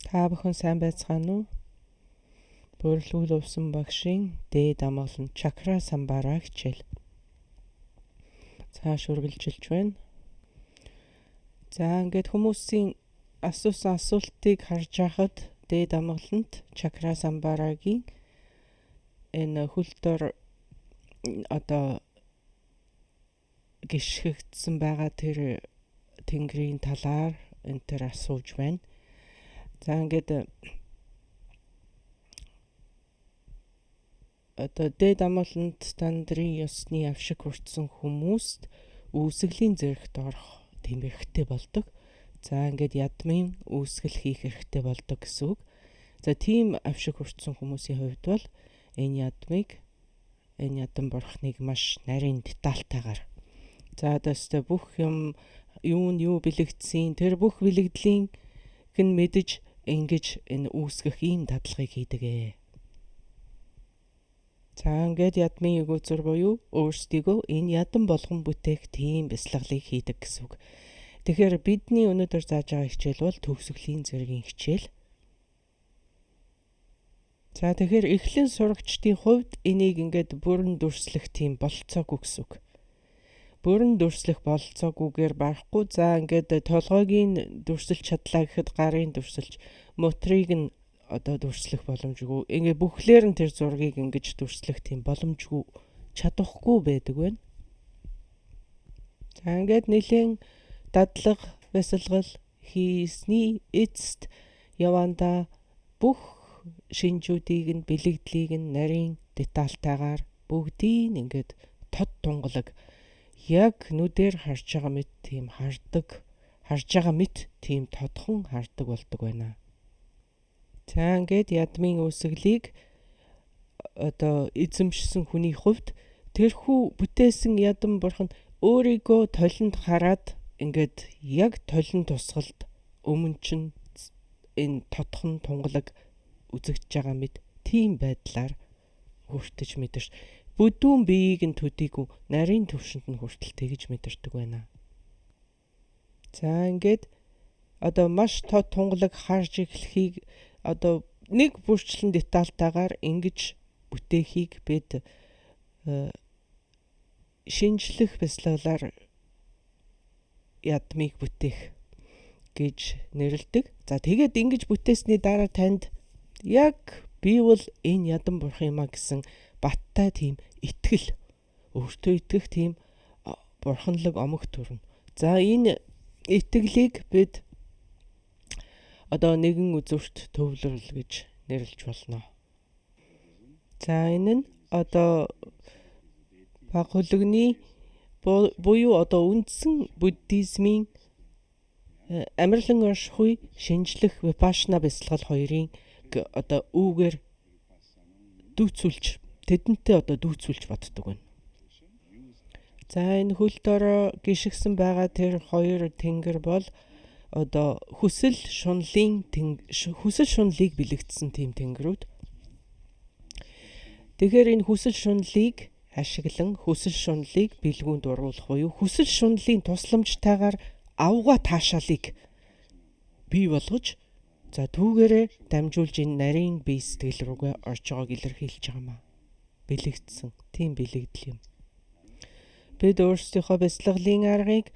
Та бүхэн сайн байцгаана уу? Бөрлүүл өвсөн багшийн дээд амгалан чакра самбараа хичээл. Цааш үргэлжилж байна. За ингээд хүмүүсийн асуусан асуултыг харж байхад дээд амгалант чакра самбарагийн энэ хөл дор одоо гიშгэгдсэн байгаа тэр тэнгэрийн талаар энэ төр асууж байна. За ингээд одоо дээд амгалант тандрын ёсны авшиг хүртсэн хүмүүст үүсгэлийн зэрэгт орох тийм хэрэгтэй болдог. За ингээд ядмын үүсгэл хийх хэрэгтэй болдог гэсэн үг. За тийм авшиг хүртсэн хүмүүсийн хувьд бол энэ ядан бурхныг маш нарийн детальтайгаар за дэстэ бүх юм юу бэлэгдсэн тэр бүх бэлэгдлийн гэн мэдэж ингэж энэ үүсгэх ийм дадлагыг хийдэг. За ингээд ядмын өгөөзөр буюу өөрсдийгөө энэ ядан болгон бүтээх тийм бяцлаглыг хийдэг гэсэн үг. Тэгэхээр бидний өнөөдөр зааж байгаа хичээл бол төгсгөлийн зэргийн хичээл. За тэгэхээр эхлэн сурагчдын хувьд энийг ингээд бүрэн дүрслэх тийм болцоогүй гэсэн үг. Бүрэн дүрслэх болцоогүйгээр барахгүй. За ингээд толгойг дүрсэлж чадлаа гэхэд гарын дүрсэлж, моторыг нь одоо дүрслэх боломжгүй. Ингээд бүхлээр нь тэр зургийг ингэж дүрслэх тийм боломжгүй чадахгүй байдаг байна. За ингээд нэлийн дадлага, бясалгал хийсний эцэст яванда бүх шинжүүдийг нь бэлэгдлийг нь нарийн детальтайгаар бүгдийг ингээд тод тунгалаг яг нүдээр харж байгаа мэт тийм хардаг, харж байгаа мэт тийм тодхон хардаг болдог байна. За ингээд ядмын үүсгэлийг одоо эзэмшсэн хүний хувьд тэрхүү бүтээсэн ядан бурхан өөрийгөө толинд хараад ингээд яг толин тусгалд өмнө чинь энэ тодхон тунгалаг үзэгдэж байгаа мэт тийм байдлаар хүртэж мэдэрч бүдүүн биеийг нь төдийгүй нарийн төвшөнд нь хүртэл тэгж мэдэрдэг байна. За ингээд одоо маш тод тунгалаг харж эхлэхийг одоо нэг бүрчлэн детальтайгаар ингэж бүтээхийг бид шинжлэх бяцлаглаар ядмыг бүтээх гэж нэрлэдэг. За тэгээд ингэж бүтээсний дараа танд яг би бол энэ ядан бурхан юм а гэсэн баттай тийм итгэл, өөртөө итгэх тийм бурханлаг омог төрнө. За энэ итгэлийг бид одоо нэгэн үзүүрт төвлөрөл гэж нэрлэж болно. За энэ нь одоо баг хөлөгний буюу одоо үндсэн буддизмын амарлан оршихуй шинжлэх випашна бяцлал хоёрын одоо үүгээр дүүцүүлж тэдэнтэй одоо дүүцүүлж боддог байна. За энэ хөл дор гიშгсэн байгаа тэр хоёр тэнгэр бол одоо хүсэл шунлыг бэлэгдсэн тийм тэнгэрүүд. Тэгэхээр энэ хүсэл шунлыг ашиглан хүсэл шунлыг бэлгүүнд оруулах буюу хүсэл шунлын тусламжтайгаар авга таашаалыг бий болгож за түүгээрээ дамжуулж энэ нарийн бие сэтгэл рүүгээ орж байгааг илэрхийлж байгаа маа. Бэлэгдсэн тийм бэлэгдэл юм. Бид өөрсдийнхөө бяцлаглын аргыг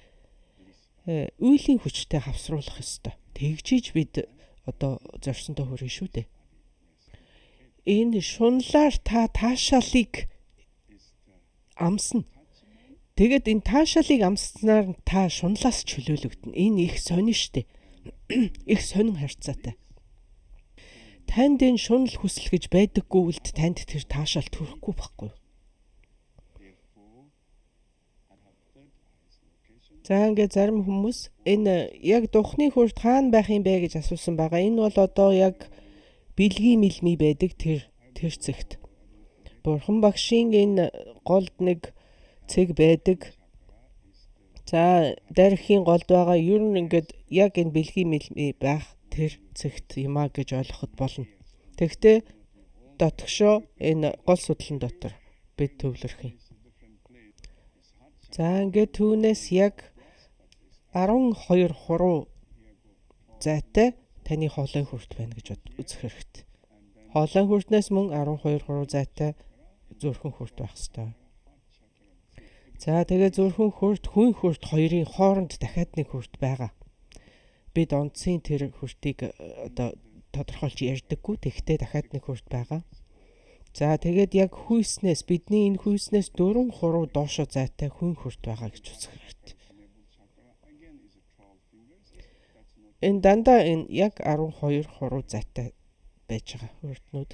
үйлийн хүчтэй хавсруулах ёстой. Тэгжиж бид одоо зорьсондоо хүрнэ шүү дээ. Энэ шунлаар та таашаалыг амсна. Тэгээд энэ таашаалыг амснаар та шунлаас чөлөөлөгдөнө. Энэ их сонин штэ. Их сонин харьцаатай. Танд энэ шунал хүсэл гэж байдаггүй үлд танд тэр таашаал төрөхгүй байхгүй. За ингээд зарим хүмүүс энэ яг духны хүрт хаана байх юм бэ гэж асуусан байгаа. Энэ бол одоо яг бэлгийн мэлми байдаг тэр цэгт. Бурхан багшийн энэ голд нэг цэг байдаг. За дархийн голд байгаа ер нь ингээд яг энэ бэлгийн мэлми байх тэр цэгт юмаа гэж ойлгоход болно. Тэгвэл дотгошоо энэ гол судлан дотор бид төвлөрөх юм. За ингээд түүнээс яг 12 хуруу зайтай таны хоолой хүрт байна гэж үзэх хэрэгтэй. Хоолой хүртнээс мөн 12 зайтай зүрхэн хүрт байх ёстой. За тэгээ зүрхэн хүрт, хүн хүрт хоёрын хооронд дахиад нэг хүрт байгаа. Бид онцгийн тэр хүртийг одоо тодорхойлж ярьдаггүй. Тэгтээ дахиад нэг хүрт байгаа. За тэгээд яг хүйснээс бидний энэ хүйснээс 4 доошо зайтай хүн хүрт байгаа гэж үзэх хэрэгтэй. Энэ дандаа энэ яг 12 зайтай байж байгаа хүртнүүд.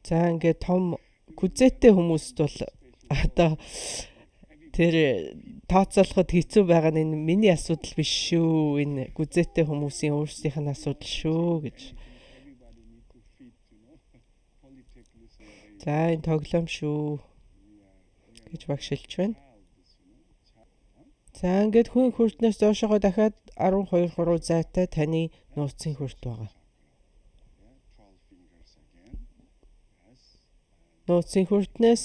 За ингээд том гүзээтэй хүмүүст бол одоо тэр тооцоолоход хэцүү байгаа нь энэ миний асуудал биш шүү. Энэ гүзээтэй хүмүүсийн өөрсдийнх нь асуудал шүү гэж. За энэ тоглоом шүү гэж багшилж байна. За ингээд хүн хүртнээс доошоо дахиад 12 зайтай таны нууцын хүрт байгаа. Нууцын хүртнээс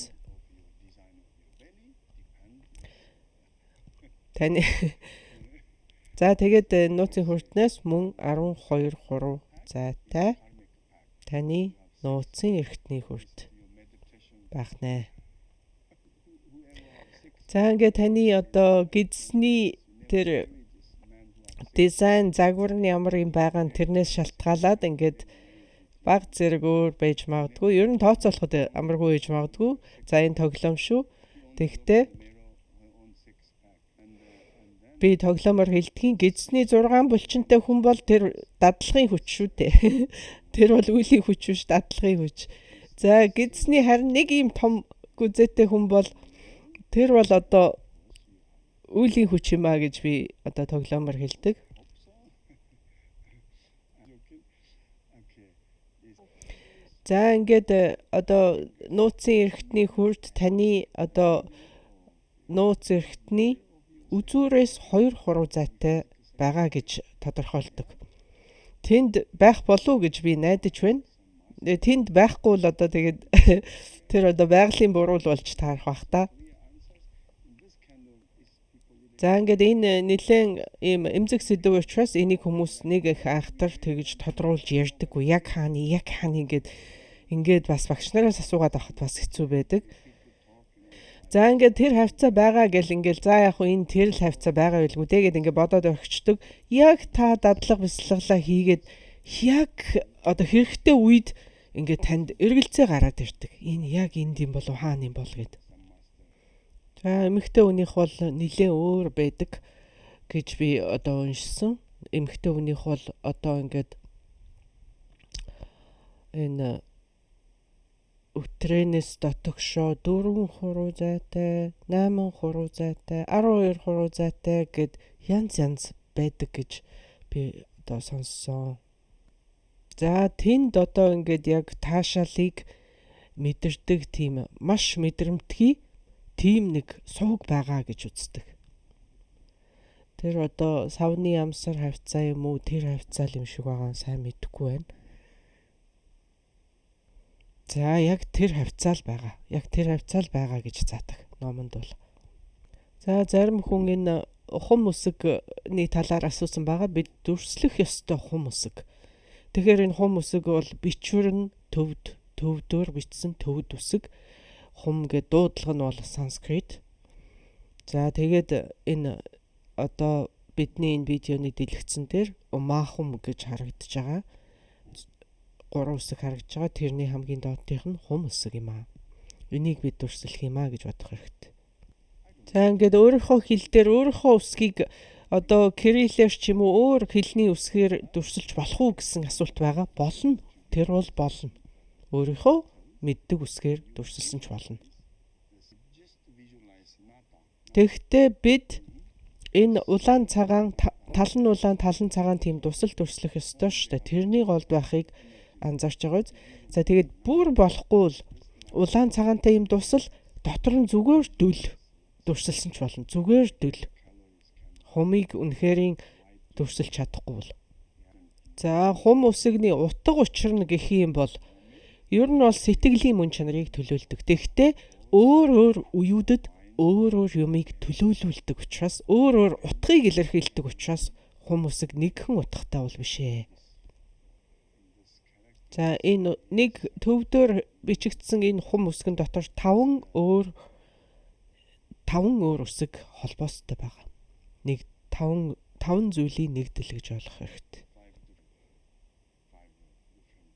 таны за тэгээд нууцын хүртнээс мөн 12 зайтай таны нууцын эрхтний хүрт байх нэ. За ингээд таны одоо гидсний тэр дизайн загвар нь ямар юм байгаа нь тэрнээс шалтгаалаад ингээд баг зэрэг өөр байж магадгүй. Ер нь тооцоолоход амаргүй байж магадгүй. За энэ тоглоом шүү. Тэгтээ би тоглоомоор хэлдгийн гидсний 6 булчинтай хүн бол тэр дадлагын хүч шүү дээ. Тэр бол үеийн хүч биш, дадлагын хүч. За гидсний харин нэг юм том гүзээтэй хүн бол тэр бол одоо үеийн хүч юм а гэж би одоо тоглоомоор хэлдэг. За ингээд одоо нууцын эрхтний хүрт таны одоо нууц эрхтний үзүүрээс 2 зайтай байгаа гэж тодорхойлдог. Тэнд байх болов гэж би найдаж байна. Тэнд байхгүй л одоо тэгээд тэр одоо байгалийн буруу болж таарах бах та. За ингээд энэ нэлээд ийм эмзэг сэдв учраас энийг хүмүүс нэг их айхтар тэгж тодруулж ярьдаггүй. Яг хааны ингээд бас багш нараас асуугаад авахд бас хэцүү байдаг. За ингээд тэр хавцаа байгаа гэл ингээд за яг энэ тэр л хавцаа байгаа байлгүй тэгээд ингээд бодоод өгчдөг. Яг та дадлага бяцлаглаа хийгээд яг одоо хэрэгтэй үед ингээд танд эргэлзээ гараад ирдэг. Энэ яг энд юм болов хаана юм бол гэд. За эмэгтэй хүнийх бол нэлээ өөр байдаг гэж би одоо уншсан. Эмэгтэй хүнийх бол одоо ингээд энэ өтрэнэс дотогшоо 4 зайтай, 8 зайтай, 12 зайтай гэд янз байдаг гэж би одоо сонссон. За тэнд одоо ингээд яг таашаалыг мэдэрдэг тийм маш мэдрэмтгий тийм нэг сууг байгаа гэж үздэг. Тэр одоо савны амсар хавцаа юм уу тэр хавцаа юм шиг байгаа нь сайн мэдэхгүй байна. За яг тэр хавцаа л байгаа. Яг тэр хавцаа л байгаа гэж заадаг номонд бол. За зарим хүн энэ хум үсэгний талаар асуусан байгаа. Бид дүрслэх ёстой хум үсэг. Тэгэхээр энэ хум үсэг бол бичвэр нь төвдөр бичсэн төвд үсэг. Хум гэдэг дуудлага нь бол санскрит. За тэгээд энэ одоо бидний энэ видеоны дэлгэцэн дээр умаахум гэж харагдаж байгаа. 3 үсэг харагдаж байгаа. Тэрний хамгийн доотных нь хум үсэг юм аа. Энийг бид дүрслэх юм аа гэж бодох хэрэгтэй. За ингээд өөрийнхөө хэл дээр өөрийнхөө үсгийг одоо кириллээр ч юм уу өөр хэлний үсгээр дүрсэлж болох уу гэсэн асуулт байгаа. Болно. Тэр бол болно. Өөрийнхөө мэддэг үсгээр дүрсэлсэн ч болно. Тэгэхдээ бид энэ улаан цагаан талан цагаан тийм дусал дүрслэх ёстой шүү дээ. Тэрний голд байхыг анзаарч байгаа биз. За тэгээд бүр болохгүй л улаан цагаантай юм дусал дотор нь зүгээр дүл дүрсэлсэн ч болно. Зүгээр дүл. Хумыг үнэхэрийн дүрсэлж чадахгүй бол. За хум үсэгний утга учир нь гэх юм бол ер нь бол сэтгэлийн мөн чанарыг төлөөлдөг. Тэгэхдээ өөр үеүүдэд өөр юмыг төлөөлүүлдэг учраас өөр утгыг илэрхийлдэг учраас хум үсэг нэгхэн утгатай бол биш ээ. За энэ нэг төвдөр бичигдсэн энэ хум үсгэн дотор 5 өөр үсэг холбоостой байгаа. Нэг 5 зүйлийг нэгдэл гэж ойлгох хэрэгтэй.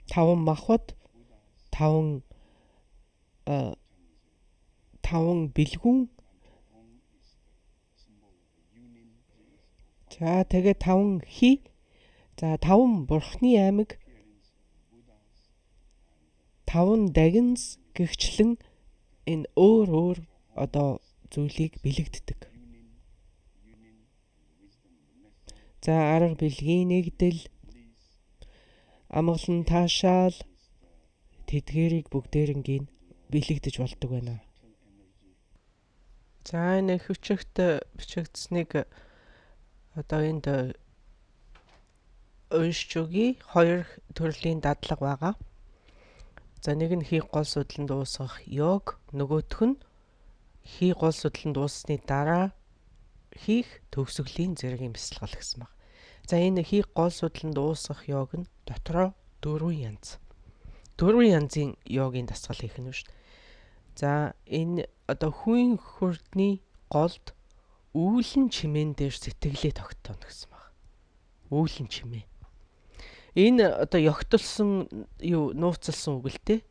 5 махбод 5 бэлгүүн. За тэгээ 5 хий. За 5 бурхны аймаг. 5 дагинс гэгчлэн энэ өөр одоо зүйлийг бэлэгддэг. За арга бэлгийн нэгдэл, амгалан таашаал тэдгэрийг бүгдээрингийн бэлэгдэж болдог байна. За энэ хүчигт бичигдсэнийг одоо энд уншиж өгье. 2 төрлийн дадлага байгаа. За нэг нь хий гол судлан дуусгах йог, нөгөөх нь хий гол судлан дууссаны дараа хийх төгсгөлийн зэргийн бясалгал гэсэн баг. За энэ хий гол судлан дуусгах йог нь дотроо 4 янз. 4 янзын йогийн дасгал хийх нь шүү дээ. За энэ одоо хүн хурдны голд үүлэн чимээн дээр сэтгэлээ тогтооно гэсэн баг. Үүлэн чимээ. Энэ одоо ёгтолсон нууцлсан үг л дээ.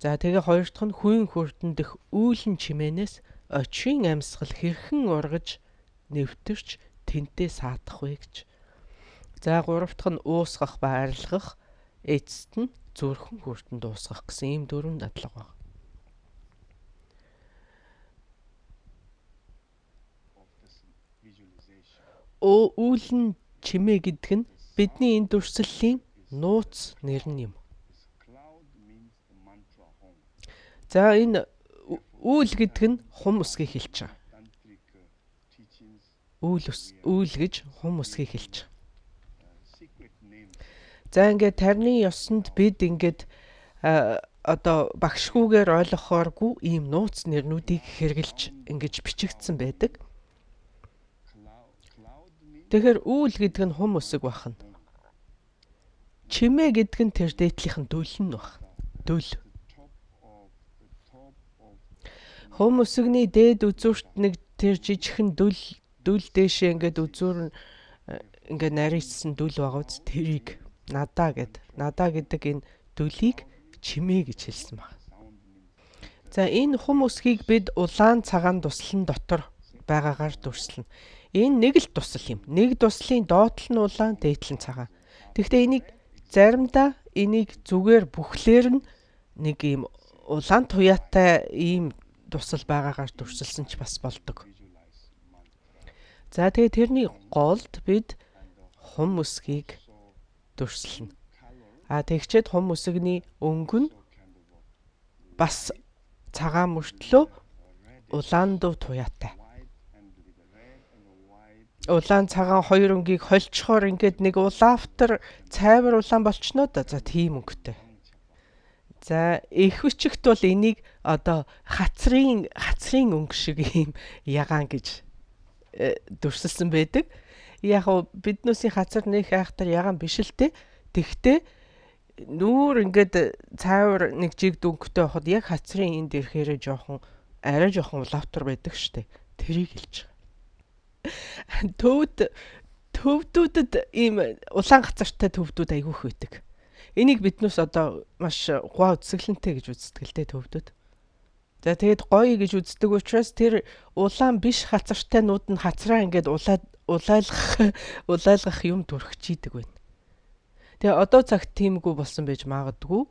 За тэгээ хоёр дахь нь хүн хурдан дэх үүлэн чимээнээс очийн амьсгал хэрхэн ургаж нэвтэрч тэнтэй саадах вэ гэж. За гурав дахь нь уусгах ба арилгах, эцэст нь зүрхэн хурдан дуусгах гэсэн ийм 4 дадлага байна. Үүлэн чимээ гэдэг нь бидний энэ дүрслэлийн нууц нэр нь юм. За энэ үйл гэдэг нь хум үсгийг хэлж байгаа. Үйл гэж хум үсгийг хэлж байгаа. За ингээд тарны ёсонд бид ингээд одоо багшгүйгээр ойлгохооргүй ийм нууц нэрнүүдийг хэрэгжилж ингэж бичигдсэн байдаг. Тэгэхээр үйл гэдэг нь хум үсэг бахна. Чимээ гэдэг нь тэр дээдлийнхэн дүл нь баг. Дүл. Хум үсэгний дээд үзүүрт нэг тэр жижигхэн дүл дээшээ ингээд үзүүр ингээд нарийсан дүл байгаа үст тэрийг надаа гэдэг энэ дүлийг чимээ гэж хэлсэн баг. За энэ хум үсгийг бид улаан цагаан туслан дотор байгаагаар дүрслэнэ. Энэ нэг л тусал юм. Нэг туслын доотлол нь улаан, дээдлэл нь цагаан. Тэгэхдээ энийг заримдаа зүгээр бүхлээр нь нэг ийм улаан туяатай ийм тусал байгаагаар дүрсэлсэн ч бас болдог. За тэгээ тэрний голд бид хум үсгийг дүрслэнэ. Тэгчээд хум үсгний өнгө нь бас цагаан мөртлөө улаан дуу туяатай. Улаан цагаан хоёр өнгийг холчхоор ингээд нэг улаавтар цайвар улаан болчихно да. За тийм өнгөтэй. За их хүчигт бол энийг одоо хацрын өнгө шиг юм ягаан гэж дүрсэлсэн байдаг. Яг биднүүсийн хацар нэг айхтар ягаан биш л дээ. Тэгтээ нүүр ингээд цайвар нэг жиг дүнгтэй байхад яг хацрын энд ирэхээр арай жоохон улаавтар байдаг штэ. Тэрийг хэлж байгаа. Төвдүүдэд ийм улаан гацартай төвдүүд айгүйх байдаг. Энийг биднээс одоо маш гоо үзэсгэлэнтэй гэж үздэг л дээ төвдүүд. За тэгээд гоё гэж үздэг учраас тэр улаан биш хацартайнууд нь хацраа ингээд улайлгах юм дүрхчийдэг байна. Тэгээ одоо цагт тиймгүй болсон байж магадгүй.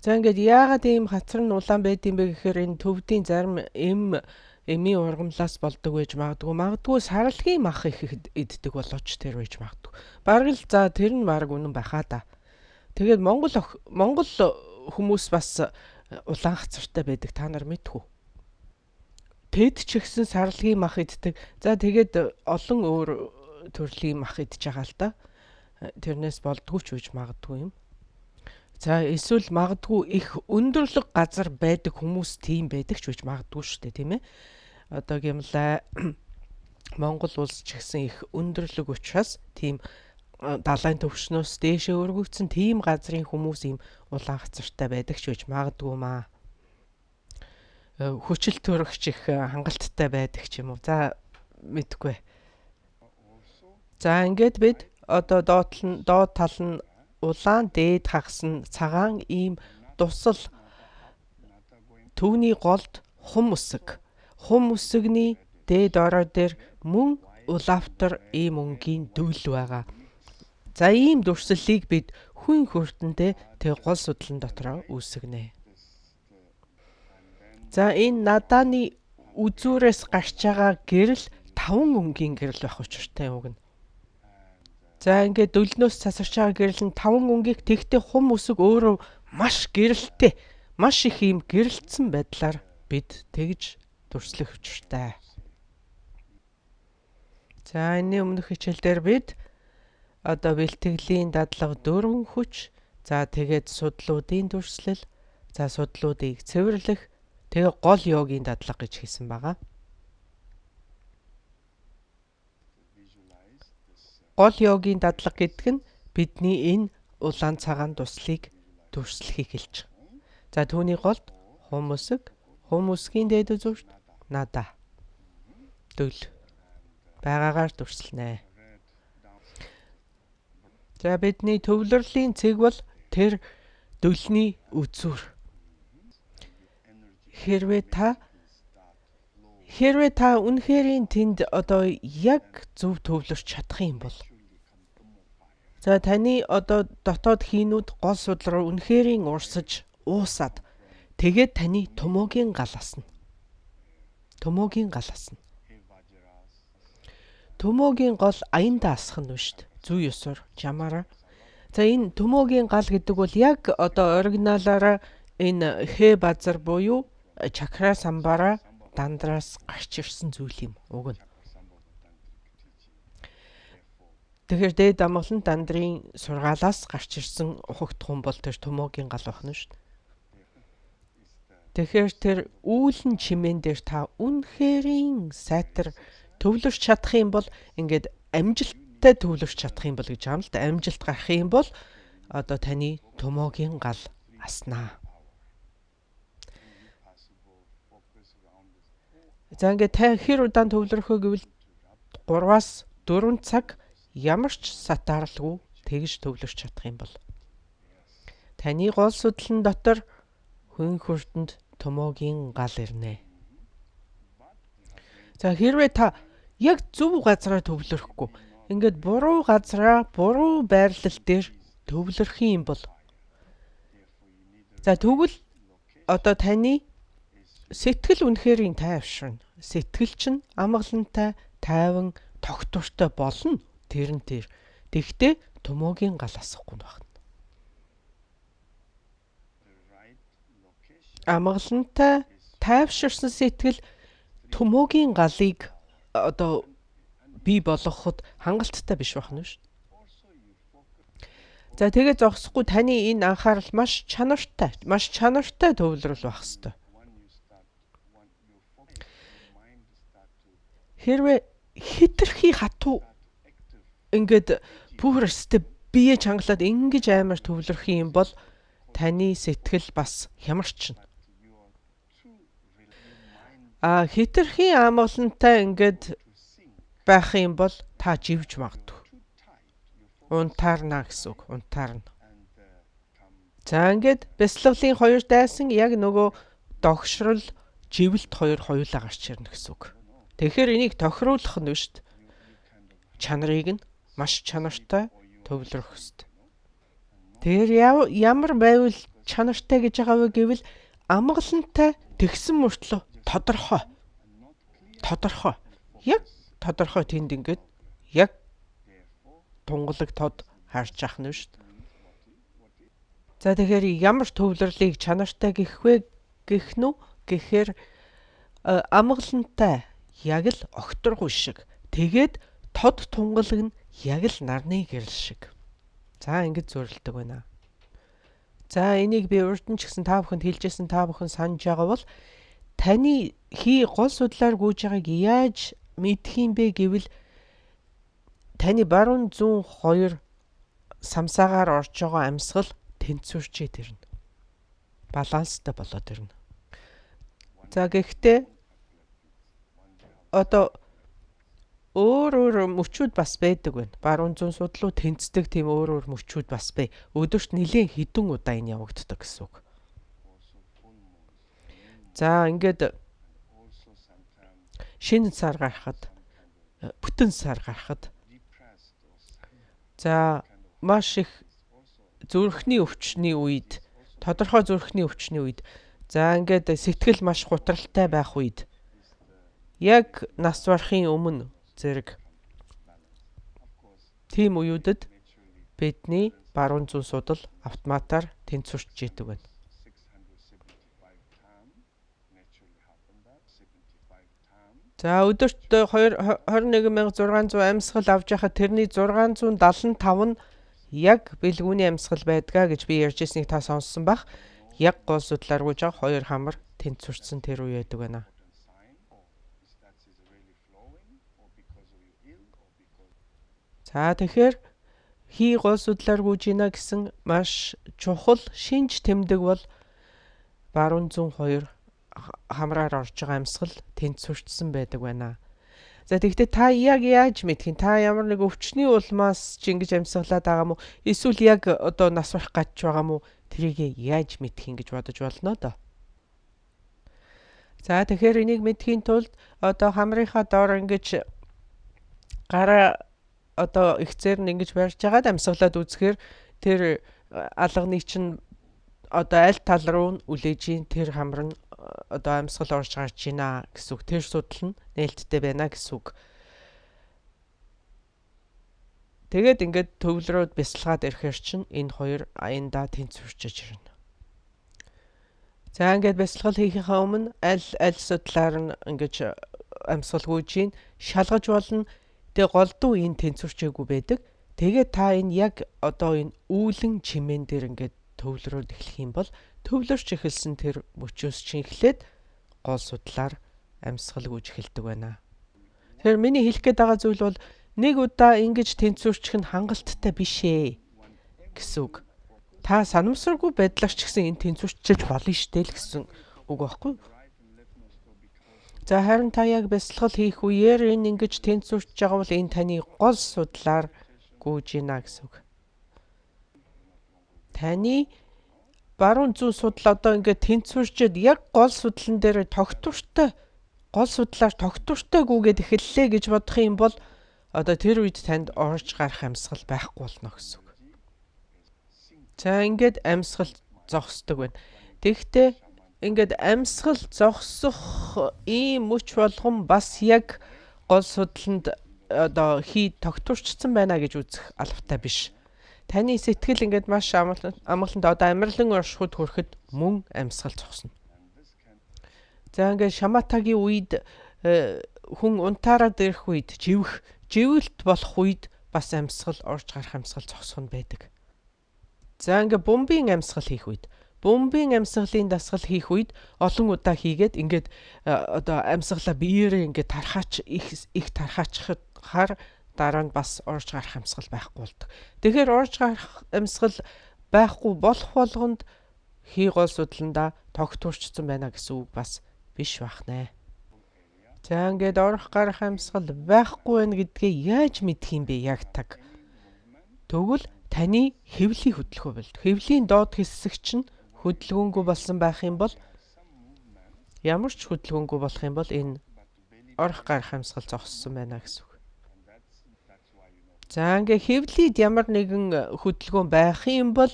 За ингээд яагаад ийм хацар нь улаан байд юм бэ гэхээр энэ төвдийн зарим эмийн ургамлаас болдог байж магадгүй саралгийн мах их иддэг болооч тэр байж магадгүй. Бараг л за тэр нь баг үнэн байхаа да. Тэгээд Монгол хүмүүс бас улаан хацартай байдаг та нар мэдхүү. Тэд ч ихсэн саралгийн мах иддэг. За тэгээд олон өөр төрлийн мах идж байгаа л да. Тэрнээс болдгүй ч үж магадгүй юм. За эсвэл магадгүй их өндөрлөг газар байдаг хүмүүс тийм байдаг ч үж магадгүй шүү дээ тийм ээ. Одоо гэмлээ Монгол улс ч гэсэн их өндөрлөг учраас тийм далайн төвшнөөс дээшээ өргөгдсөн тийм газрын хүмүүс ийм улаан хацартай байдаг ч гэж магадгүй маа. Хүчил төрөгч их хангалттай байдаг ч юм уу. За мэдгүй. За ингээд бид одоо доод тал нь улаан, дээд хагас нь цагаан ийм дусал түүний голд хум үсэг. Хум үсэгний дээд ороо дээр мөн улаавтар ийм өнгийн дүүл байгаа. За ийм дүрслэлийг бид хүн хүртэндээ тэг гол судлан дотроо үүсгэнэ. За энэ надааны үзүүрээс гарч байгаа гэрэл 5 өнгийн гэрэл байх учиртай үг нь. За ингээд дөлнөөс цасарч байгаа гэрэл нь 5 өнгийг тэгтээ хум үсэг өөрөө маш гэрэлтэй, маш их ийм гэрэлтсэн байдлаар бид тэгж дүрслэх учиртай. За энэ өмнөх хичээлдэр бид одоо бэлтгэлийн дадлага 4 хүч, за тэгээд судлуудын дүрслэл, за судлуудыг цэвэрлэх, тэгээд гол йогийн дадлага гэж хэлсэн байгаа. Гол йогийн дадлага гэдэг нь бидний энэ улаан цагаан дуслыг дүрслэхийг хэлж байгаа. За түүний голд хум үсэг, хум үсгийн дээд үзүүрт нада дөл байгаагаар дүрслэнэ. За бидний төвлөрлийн цэг бол тэр дөлний үзүүр. Хэрвээ та үнэхэрийн тэнд одоо яг зөв төвлөрч чадах юм бол, за таны одоо дотоод хийнүүд гол судал руу үнэхэрийн урсаж уусаад тэгээд таны томоогийн гал асна. Томоогийн гал асна. Томоогийн гол аяндаа асах нь шүү дээ. Зүй ёсоор чамаараа. За энэ томоогийн гал гэдэг бол яг одоо оригиналаараа энэ хэ базар буюу чакра самбара дандраас гарч ирсэн зүйл юм уг нь. Тэгэхээр дээд амгалан дандрын сургаалаас гарч ирсэн ухагтхан бол тэр томоогийн гал байна шүү дээ. Тэгэхээр тэр үүлэн чимээн дээр та үнэхэрийн сайтар төвлөрч чадах юм бол ингээд амжилттай төвлөрч чадах юм бол гэж байгаа юм л да. Амжилт гарах юм бол одоо таны томоогийн гал аснаа. За ингээд та хэр удаан төвлөрөх вэ гэвэл 3-аас 4 цаг ямар ч сатаарлгүй тэгж төвлөрч чадах юм бол таны гол судлан дотор хүн хүртэнд томоогийн гал ирнэ. За хэрвээ та яг зөв газараа төвлөрөхгүй ингээд буруу газараа буруу байрлал дээр төвлөрөх юм бол, за тэгвэл одоо таны сэтгэл үнэхэрийн тайвширна. Сэтгэл чинь амгалантай, тайван, тогтвортой болно. Тэр. Тэгтээ томоогийн гал асахгүй байна. Амгалантай, тайвширсан сэтгэл томоогийн галыг одоо бий болгоход хангалттай биш байна шүү дээ. За тэгээ зогсохгүй таны энэ анхаарал маш чанартай төвлөрөл байх ёстой. Хэрвээ хитрхи хатуу ингээд бүр өстө бие чангалаад ингэж амар төвлөрөх юм бол таны сэтгэл бас хямарчна. Хитрхи амгалантай ингээд байх юм бол та живж магадгүй. Унтаарна гэсэн үг. Унтаарна. За ингээд бяцлаглалын 2 дайсан яг нөгөө догшрол, живэлт 2 хоёулаа гарч ирнэ гэсэн үг. Тэгэхээр энийг тохируулах нь шүү дээ. Чанарыг нь маш чанартай төвлөрөх ёстой. Тэгэхээр ямар байвал чанартай гэж байгаа вэ гэвэл амгалантай тэгсэн мөртлөө тодорхой. Яг тодорхой тэнд ингээд яг тунгалаг тод харж ах нь шүү дээ. За тэгэхээр ямар төвлөрлийг чанартай гэх вэ гэх нү гэхээр амгалантай яг л огторгүй шиг. Тэгээд тод тунгалаг нь яг л нарны гэрэл шиг. За ингэж зөрлөдөг байна. За энийг би урд нь ч гэсэн та бүхэнд хэлжсэн, та бүхэн санаж байгаа бол таны гол судлаар гүйж байгааг яаж мэдэх юм бэ гэвэл таны баруун зүүн хоёр самсаагаар орж байгаа амьсгал тэнцвэрчээд ирнэ. Баланстай болоод ирнэ. За гэхдээ одоо өөр мөчүүд бас байдаг байна. Баруун зүүн судлуу тэнцдэг тийм өөр мөчүүд бас бай. Өдөрт нэлээд хэдэн удаа энэ явагддаг гэсэн үг. За ингээд шинэ сар гарахад, бүтэн сар гарахад за маш их зүрхний өвчний үед, тодорхой зүрхний өвчний үед, за ингээд сэтгэл маш гутралтай байх үед, яг нас барахын өмнө зэрэг тийм үеүүдэд бидний баруун зүүн судал автоматар тэнцвэрч идэг байна. За өдөрт 21600 амьсгал авч яхад тэрний 675 нь яг бэлгүүний амьсгал байдгаа гэж би ярьж ирснийг та сонссон бах. Яг гол судлаар гүйж байгаа 2 хамар тэнцвэрсэн тэр үе байдаг байна. За тэгэхээр хий гол судлаар гүйж ийна гэсэн маш чухал шинж тэмдэг бол баруун зүүн 2 хамраар орж байгаа амьсгал тэнцвэрчсэн байдаг байна. За тэгвэл та яг яаж мэдэх юм? Та ямар нэг өвчний улмаас ч ингэж амьсгалаад байгаа мó? Эсвэл яг одоо нас барах гэж байгаа мó? Тэрийг яаж мэдэх юм гэж бодож болно доо. За тэгэхээр энийг мэдхийн тулд одоо хамрынхаа доор ингэж гараа одоо ихцээр нь ингэж барьж байгаад амьсгалаад үзэхээр тэр алганы чинь одоо аль тал руу нь үлээж ийн тэр хамар нь одоо амьсгал орж гарч ийна гэсэн үг. Тэр судал нь нээлттэй байна гэсэн үг. Тэгээд ингээд төвлөрөөд бясалгаад ирэхээр чинь энэ хоёр аяндаа тэнцвэрчиж ирнэ. За ингээд бясалгал хийхийнхаа өмнө аль судлаар нь ингэж амьсгал гүйж ийн шалгаж болно. Тэгээ голдуу энэ тэнцвэрчээгүй байдаг. Тэгээд та энэ яг одоо энэ үүлэн чимээн дээр ингээд төвлөрөөд эхлэх юм бол төвлөрч эхэлсэн тэр мөчөөс чинь эхлээд гол судлаар амьсгал гүйж эхэлдэг байна. Тэгэхээр миний хэлэх гээд байгаа зүйл бол нэг удаа ингэж тэнцвэрчих нь хангалттай биш ээ гэсэн үг. Та санамсаргүй байдлаар ч гэсэн энэ тэнцвэрчиж болно штэ л гэсэн үг байхгүй юу? За харин та яг бясалгал хийх үеэр энэ ингэж тэнцвэрч байгаа бол энэ таны гол судлаар гүйж ийна гэсэн үг. Таны баруун зүүн судал одоо ингээд тэнцвэрчээд яг гол судлан дээр тогтвортой гол судлаар тогтвортой гүгээд эхэллээ гэж бодох юм бол одоо тэр үед танд орж гарах амьсгал байхгүй болно гэсэн үг. За ингээд амьсгал зогсдог байна. Тэгэхдээ ингээд амьсгал зогсох ийм мөч болгон бас яг гол судланд одоо тогтворчсон байна гэж үзэх албатай биш. Таны сэтгэл ингээд маш амгаланд одоо амарлан оршихуд хүрэхэд мөн амьсгал зогсно. За ингээд шаматагийн үед хүн унтаараад ирэх үед живэлт болох үед бас амьсгал орж гарах амьсгал зогсох нь байдаг. За ингээд бомбын амьсгал хийх үед бомбын амьсгалын дасгал хийх үед олон удаа хийгээд ингээд одоо амьсгалаа биеэрээ ингээд тархаач их тархаачхаар дараа нь бас орж гарах амьсгал байхгүй болдог. Тэгэхээр орж гарах амьсгал байхгүй болох болгонд хий гол судланда тогтворчсон байна гэсэн үг бас биш бахнэ. За ингээд орох гарах амьсгал байхгүй байна гэдгээ яаж мэдэх юм бэ яг таг? Тэгвэл таны хэвлийн хөдөлгөөн бол хэвлийн доод хэсэг чинь хөдөлгөөнгүй болсон байх юм бол ямар ч хөдөлгөөнгүй болох юм бол энэ орох гарах амьсгал зогссон байна гэсэн үг. За ингээ хэвлийд ямар нэгэн хөдөлгөөн байх юм бол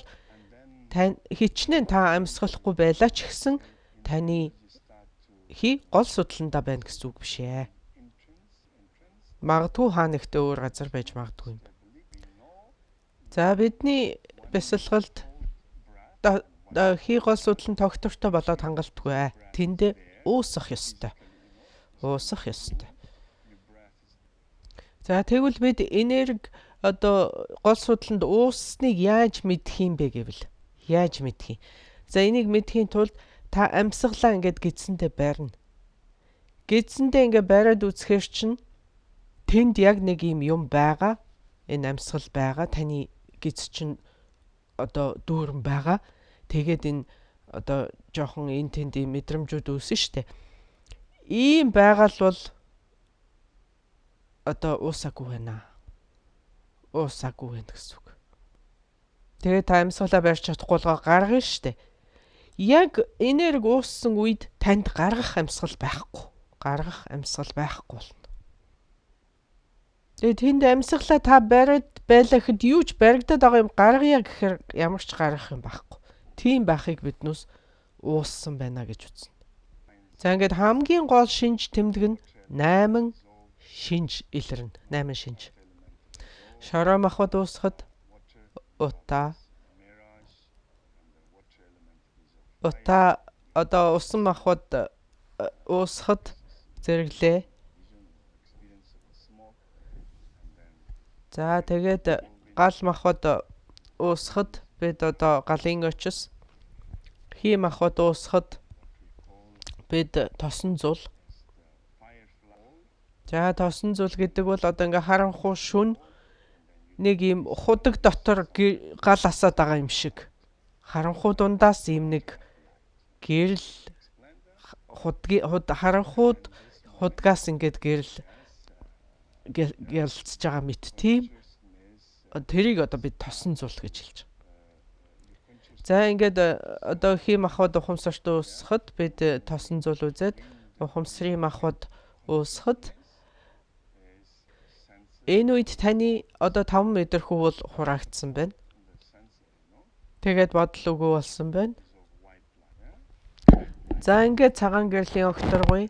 хичнээн та амьсгалахгүй байлаа ч гэсэн таны гол судланда байна гэсэн үг биш ээ. Магадгүй хаа нэгтээ өөр газар байж магадгүй юм. За бидний бясалгалд хий гол судлан тогтвортой болоод хангалтгүй. Тэнд уусах ёстой. За тэгвэл бид энерги одоо гол судланд уусныг яаж мэдэх юм бэ гэвэл яаж мэдэх юм? За энийг мэдхийн тулд та амьсгалаа ингээд гидсэндээ барина. Гидсэндээ ингээд бариад үзэхээр чинь тэнд яг нэг юм байгаа. Энэ амьсгал байгаа. Таны гиз чинь одоо дүүрэн байгаа. Тэгээд энэ одоо жоохон энэ тэнд мэдрэмжүүд үүсэн штэ. Ийм байгаал бол одоо уусаагүй байна. Уусаагүй байна гэсэн үг. Тэгээд та амьсгалаа барьж чадахгүй л гаргана штэ. Яг энерги ууссан үед танд гаргах амьсгал байхгүй. Гаргах амьсгал байхгүй болно. Тэгээд тэнд амьсгалаа та бариад байлаа гэхэд юу ч баригдаад байгаа юм гаргая гэхээр ямар ч гаргах юм байхгүй. Тийм байхыг биднээс ууссан байна гэж үзнэ. За ингээд хамгийн гол шинж тэмдэг нь 8 шинж илэрнэ. 8 шинж. Шороо махбод уусахад утаа одоо усан махбод уусахад зэрэглээ. За тэгээд гал махбод уусахад бид одоо галын очис, хий махбод уусахад бид тосон зул. За тосон зул гэдэг бол одоо ингээ харанхуй шүн нэг юм худаг дотор гал асаад байгаа юм шиг. Харанхуй дундаас юм нэг гэрэл харанхууд худгаас ингээд гэрэл гэлцэж байгаа мэт тийм. Тэрийг одоо бид тосон зул гэж хэлж байгаа. За ингээд одоо хий махбод ухамсарт уусахад бид тосон зул үзээд ухамсрын махбод уусахад энэ үед таны одоо 5 метр хөвөл хураагдсан байна. Тэгээд бодол өгөө болсон байна. За ингээд цагаан гэрлийн окторгуй,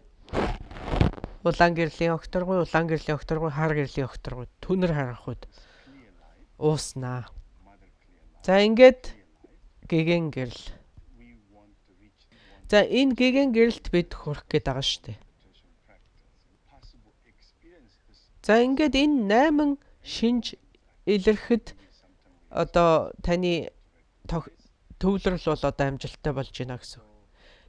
улаан гэрлийн окторгуй, хар гэрлийн окторгуй, түнэр харанхуйд ууснаа. За ингээд гэгэн гэрэл. За энэ гэгэн гэрэлт бид хүрэх гээд байгаа шүү дээ. За ингээд энэ 8 шинж илэрхэд одоо таны төвлөрөл бол одоо амжилттай болж байна гэсэн.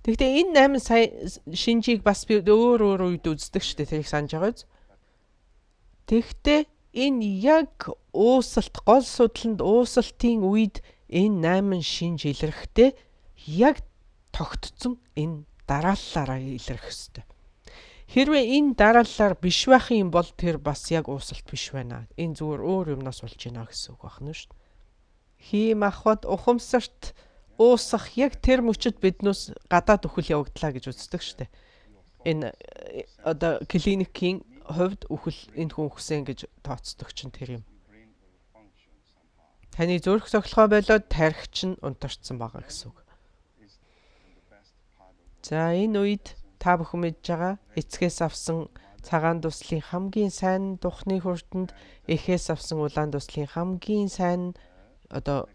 Тэгэхдээ энэ 8 шинжийг бас би өөр үед үздэг шүү дээ. Тэрийг санаж байгаа биз? Тэгэхдээ энэ яг уусалт, гол судланд уусалтын үед энэ 8 шинж илэрхтэй яг тогтцсон энэ дарааллаараа илэрх ёстой. Хэрвээ энэ дарааллаар биш байх юм бол тэр бас яг уусалт биш байна. Энэ зүгээр өөр юмнаас болж байна гэсэн үг байна шүү дээ. Хий махбод ухамсарт уусах яг тэр мөчөд биднээс гадаад үхэл явагдлаа гэж үздэг шүү дээ. Энэ одоо клиникийн хувьд үхэл энэ хүн үхсэн гэж тооцдог чинь тэр юм. Таны зүрх цоглохоо болоод тарих чинь унтарцсан байгаа гэсэн үг. За энэ үед та бүхэн мэдж байгаа эцгээс авсан цагаан дуслын хамгийн сайн духны хүртэнд, эхээс авсан улаан дуслын хамгийн сайн одоо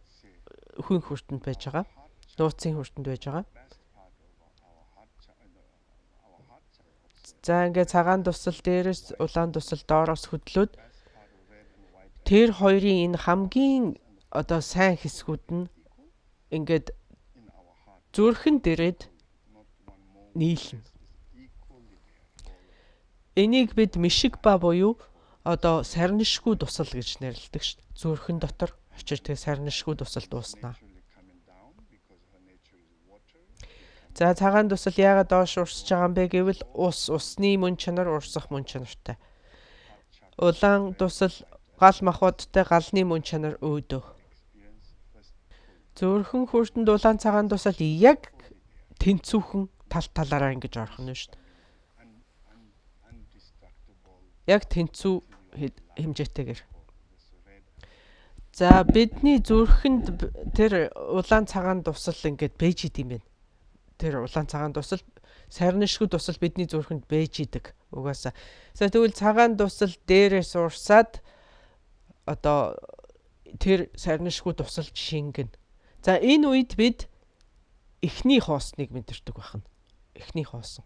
хүн хүртэнд байж байгаа. Нууцын хүртэнд байж байгаа. За ингээд цагаан дусал дээрээс улаан дусал доороос хөдлөөд тэр хоёрын энэ хамгийн одоо сайн хэсгүүд нь ингээд зүрхэн дээрээд нийлнэ. Энийг бид мишигба буюу одоо сарнишгүй дусал гэж нэрлэдэг шүү дээ. Зүрхэн дотор очиж тэгээ сарнишгүй дусал дууснаа. За цагаан дусал яагаад доош урсж байгаа юм бэ гэвэл усны мөн чанар урсах мөн чанартай. Улаан дусал гал махбодтой галны мөн чанар өөдөө. Зүрхэн хүртэнд улаан цагаан дусал яг тэнцүүхэн талаараа ингэж орхон нь шүү дээ. Яг тэнцүү хэмжээтэйгээр. За бидний зүрхэнд тэр улаан цагаан дусал ингээд бэж идэм байна. Тэр улаан цагаан дусал сарнишгүй дусал бидний зүрхэнд бэж идэг угаасаа. За тэгвэл цагаан дусал дээрээс урсаад одоо тэр сарнишгүй тусалж шингэн. За энэ үед бид эхний хоосныг мэдэрдэг байна. Эхний хоосон.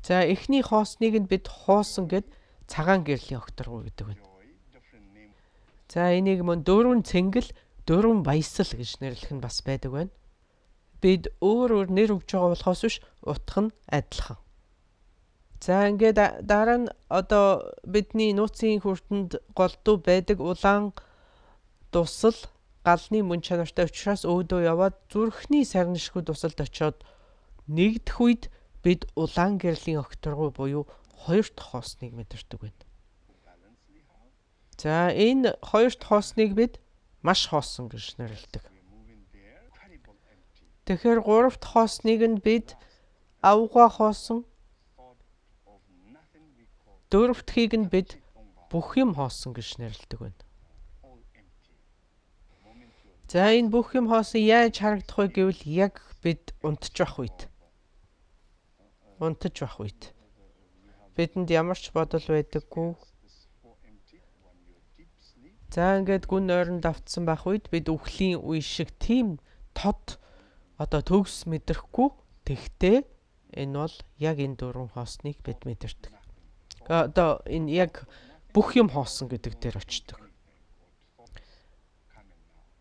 За эхний хоосныг нь бид хоосон гэд цагаан гэрлийн окторгуй гэдэг байна. За энийг мөн дөрвөн цэнгэл, дөрвөн баясал гэж нэрлэх нь бас байдаг байна. Бид өөр нэр өгж байгаа болохоос биш утга нь адилхан. За ингээд дараа нь одоо бидний нууцын хүртэнд голдуу байдаг улаан дусал галны мөн чанартай учраас өөдөө яваад зүрхний сарнишгүй тусалд очиод нэгдэх үед бид улаан гэрлийн огторгуй буюу хоёр дахь хоосныг мэдэрдэг байна. За энэ хоёр дахь хоосныг бид маш хоосон гэж нэрлэдэг. Тэгэхээр гурав дахь хоосныг нь бид авгаа хоосон, дөрөв дахьыг нь бид бүх юм хоосон гэж нэрлэдэг байна. За энэ бүх юм хоосон яаж харагдах вэ гэвэл яг бид унтчих үед. Бидэнд ямар ч бодол байдаггүй. За ингээд гүн ойронд автсан байх үед бид үхлийн үе шиг тийм тод одоо төгс мэдрэхгүй. Тэгтээ энэ бол яг энэ дөрвөн хоосныг бид мэдэрдэг. Одоо энэ яг бүх юм хоосон гэдэг дээр очдог.